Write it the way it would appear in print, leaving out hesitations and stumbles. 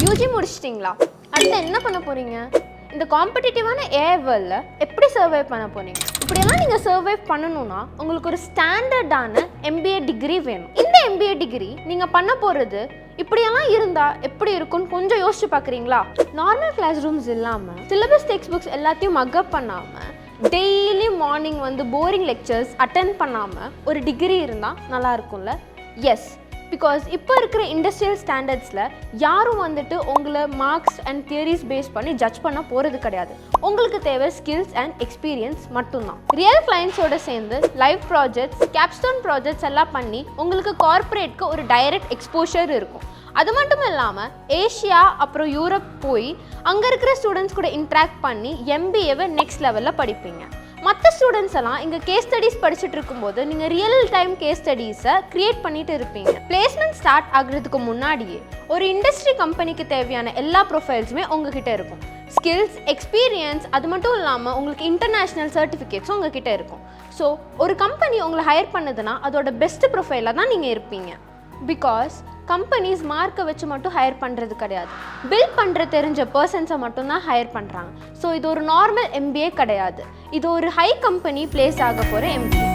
UG முடிச்சிட்டிங்களா? அடுத்து என்ன பண்ண போகிறீங்க? இந்த காம்படிட்டிவான ஏஐ வேர்ல்டில் எப்படி சர்வைவ் பண்ண போகிறீங்க? இப்படியெல்லாம் நீங்கள் சர்வைவ் பண்ணணும்னா உங்களுக்கு ஒரு ஸ்டாண்டர்டான எம்பிஏ டிகிரி வேணும். இந்த எம்பிஏ டிகிரி நீங்கள் பண்ண போகிறது இப்படியெல்லாம் இருந்தால் எப்படி இருக்கும்னு கொஞ்சம் யோசிச்சு பார்க்குறீங்களா? நார்மல் கிளாஸ் ரூம்ஸ் இல்லாமல் சிலபஸ் டெக்ஸ்ட் புக்ஸ் எல்லாத்தையும் மக்கப் பண்ணாமல் டெய்லி மார்னிங் வந்து போரிங் லெக்சர்ஸ் அட்டென்ட் பண்ணாமல் ஒரு டிகிரி இருந்தால் நல்லா இருக்கும்ல? எஸ், பிகாஸ் இப்போ இருக்கிற இண்டஸ்ட்ரியல் ஸ்டாண்டர்ட்ஸில் யாரும் வந்துட்டு உங்களை மார்க்ஸ் அண்ட் தியரிஸ் பேஸ் பண்ணி ஜட்ஜ் பண்ண போகிறது கிடையாது. உங்களுக்கு தேவை ஸ்கில்ஸ் அண்ட் எக்ஸ்பீரியன்ஸ் மட்டும்தான். ரியல் கிளைண்ட்ஸோடு சேர்ந்து லைவ் ப்ராஜெக்ட்ஸ், கேப்ஸ்டோன் ப்ராஜெக்ட்ஸ் எல்லாம் பண்ணி உங்களுக்கு கார்ப்பரேட்க்கு ஒரு டைரக்ட் எக்ஸ்போஷர் இருக்கும். அது மட்டும் இல்லாமல் ஏஷியா அப்புறம் யூரோப் போய் அங்கே இருக்கிற ஸ்டூடெண்ட்ஸ் கூட இன்ட்ராக்ட் பண்ணி எம்பிஏவை நெக்ஸ்ட் லெவலில் படிப்பீங்க. மற்ற ஸ்டூடெண்ட்ஸ் எல்லாம் இங்கே கேஸ் ஸ்டடீஸ் படிச்சுட்டு இருக்கும்போது நீங்கள் ரியல் டைம் கேஸ் ஸ்டடீஸை க்ரியேட் பண்ணிட்டு இருப்பீங்க. பிளேஸ்மெண்ட் ஸ்டார்ட் ஆகுறதுக்கு முன்னாடியே ஒரு இண்டஸ்ட்ரி கம்பெனிக்கு தேவையான எல்லா ப்ரொஃபைல்ஸுமே உங்ககிட்ட இருக்கும். ஸ்கில்ஸ், எக்ஸ்பீரியன்ஸ், அது மட்டும் இல்லாமல் உங்களுக்கு இன்டர்நேஷ்னல் சர்டிஃபிகேட்ஸும் உங்ககிட்ட இருக்கும். ஸோ ஒரு கம்பெனி உங்களை ஹையர் பண்ணுதுன்னா அதோட பெஸ்ட் ப்ரொஃபைலாக தான் நீங்கள் இருப்பீங்க. பிகாஸ் கம்பெனிஸ் மார்க்கை வச்சு மட்டும் ஹையர் பண்ணுறது கிடையாது, பில்ட் பண்ணுற தெரிஞ்ச பர்சன்ஸை மட்டும்தான் ஹையர் பண்ணுறாங்க. ஸோ இது ஒரு நார்மல் எம்பிஏ கிடையாது, இது ஒரு ஹை கம்பெனி பிளேஸ் ஆக போகிற எம்பிஏ.